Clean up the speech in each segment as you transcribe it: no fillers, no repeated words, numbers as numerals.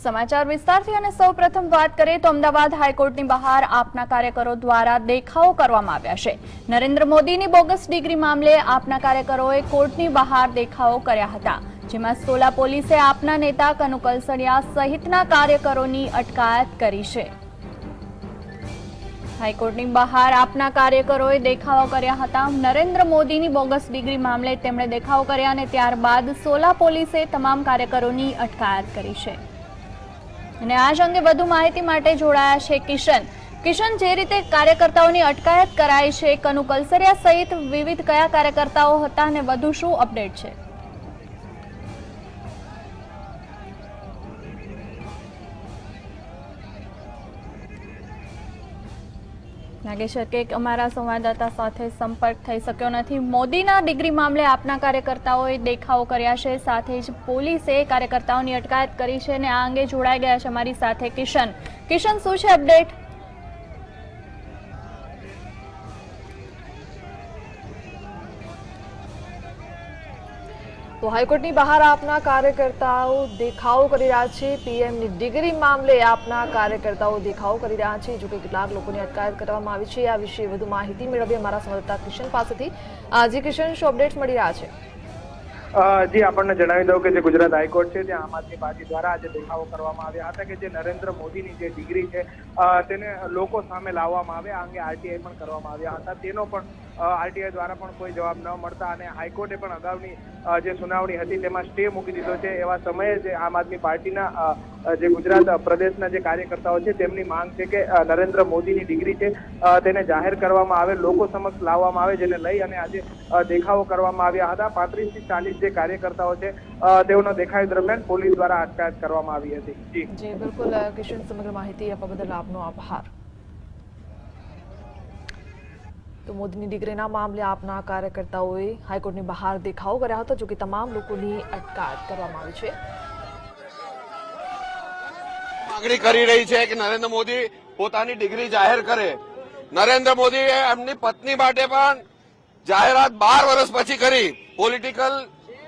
સમાચાર વિસ્તારથી અને સૌપ્રથમ વાત કરીએ તો અમદાવાદ હાઈકોર્ટની બહાર આપના કાર્યકરો દ્વારા દેખાવો કરવામાં આવ્યા છે। નરેન્દ્ર મોદીની બોગસ ડિગ્રી મામલે આપના કાર્યકરોએ કોર્ટની બહાર દેખાવો કર્યા હતા, જેમાં સોલા પોલીસે આપના નેતા કનુ કલસડિયા સહિતના કાર્યકરોની અટકાયત કરી છે। હાઈકોર્ટની બહાર આપના કાર્યકરોએ દેખાવો કર્યા હતા। નરેન્દ્ર મોદીની બોગસ ડિગ્રી મામલે તેમણે દેખાવો કર્યા અને ત્યારબાદ સોલા પોલીસે તમામ કાર્યકરોની અટકાયત કરી છે। અને આ અંગે વધુ માહિતી માટે જોડાયા છે કિશન, જે રીતે કાર્યકર્તાઓની અટકાયત કરાઈ છે, કનુ કલસરિયા સહિત વિવિધ કયા કાર્યકર્તાઓ હતા અને વધુ શું અપડેટ છે? લાગે છે કે અમારા સંવાદદાતા સાથે સંપર્ક થઈ શક્યો નથી। મોદીના ડિગ્રી મામલે આપના કાર્યકર્તાઓએ દેખાવો કર્યા છે, સાથે જ પોલીસે કાર્યકર્તાઓની અટકાયત કરી છે અને આ અંગે જોડાઈ ગયા છે અમારી સાથે કિશન, શું છે અપડેટ? તો હાઈકોર્ટની બહાર આપના કાર્યકર્તાઓ દેખાવો કરી રહ્યા છે। પીએમની ડિગ્રી મામલે આપના કાર્યકર્તાઓ દેખાવો કરી રહ્યા છે, જો કે કેટલાક લોકોની અટકાયત કરવામાં આવી છે। આ વિશે વધુ માહિતી મેળવીએ અમારા સંવાદદાતા કિશન પાસેથી। જી કિશન, શું અપડેટ્સ મળી રહ્યા છે? જી, આપણને જણાવી દઉં કે જે ગુજરાત હાઈકોર્ટ છે ત્યાં આમ આદમી પાર્ટી દ્વારા આજે દેખાવો કરવામાં આવ્યા હતા કે જે નરેન્દ્ર મોદીની જે ડિગ્રી છે તેને લોકો સામે લાવવામાં આવે, આ અંગે આરટીઆઈ પણ કરવામાં આવ્યા હતા। તેનો પણ આરટીઆઈ દ્વારા પણ કોઈ જવાબ ન મળતા અને હાઈકોર્ટે પણ અગાઉની જે સુનાવણી હતી તેમાં સ્ટે મૂકી દીધો છે। એવા સમયે જે આમ આદમી પાર્ટીના જે ગુજરાત પ્રદેશના જે કાર્યકર્તાઓ છે તેમની માંગ છે કે નરેન્દ્ર મોદીની ડિગ્રી છે તેને જાહેર કરવામાં આવે, લોકો સમક્ષ લાવવામાં આવે, જેને લઈ અને આજે દેખાવો કરવામાં આવ્યા હતા। 35 થી 40 જે કાર્યકર્તાઓ છે તેઓનો દેખાવ દરમિયાન પોલીસ દ્વારા અટકાયત કરવામાં આવી હતી। જી બિલકુલ કિશન, સમગ્ર માહિતી આપવા બદલ આપનો આભાર। તો મોદીની ડિગ્રીના મામલે આપના કાર્યકર્તાઓએ હાઈકોર્ટની બહાર દેખાવો કર્યા હતા, જો કે તમામ લોકોની અટકાયત કરવામાં આવી છે। માંગણી કરી રહી છે કે નરેન્દ્ર મોદી પોતાની ડિગ્રી જાહેર કરે। નરેન્દ્ર મોદીએ એમની પત્ની માટે પણ જાહેરાત 12 વર્ષ પછી કરી। પોલિટિકલ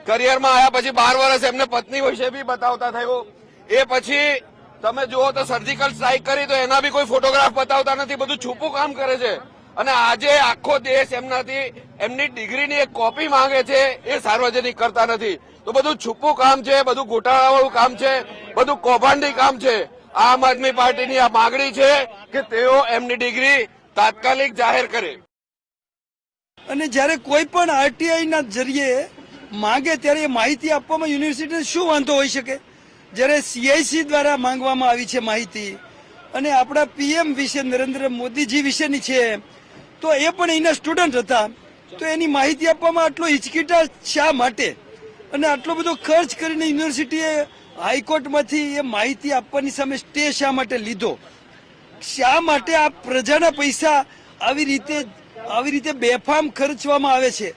કરિયરમાં આવ્યા પછી 12 વર્ષ એમને પત્ની વિશે બી બતાવતા થયું। એ પછી તમે જુઓ તો સર્જિકલ સ્ટ્રાઇક કરી તો એના બી કોઈ ફોટોગ્રાફ બતાવતા નથી, બધું છૂપું કામ કરે છે। અને આજે આખો દેશ એમનાથી એમની ડિગ્રીની એક કોપી માંગે છે, એ સાર્વજનિક કરતા નથી। તો બધું છૂપું કામ છે, બધું ગોટાળાવાળું કામ છે, બધું કૌભાંડી કામ છે। આમ આદમી પાર્ટીની આ માંગણી છે કે તેઓ એમની ડિગ્રી તાત્કાલિક જાહેર કરે। અને જ્યારે કોઈ પણ આરટીઆઈ ના જરીએ માંગે ત્યારે એ માહિતી આપવામાં યુનિવર્સિટીને શું વાંધો હોઈ શકે? જ્યારે સીઆઈસી દ્વારા માંગવામાં આવી છે માહિતી અને આપણા પીએમ વિશે, નરેન્દ્ર મોદીજી વિશેની છે, તો એ પણ એના સ્ટુડન્ટ હતા, તો એની માહિતી આપવામાં આટલો હિચકિટાટ શા માટે? અને આટલો બધો ખર્ચ કરીને યુનિવર્સિટીએ હાઈકોર્ટમાંથી એ માહિતી આપવાની સામે સ્ટે શા માટે લીધો? શા માટે આ પ્રજાના પૈસા આવી રીતે બેફામ ખર્ચવામાં આવે છે?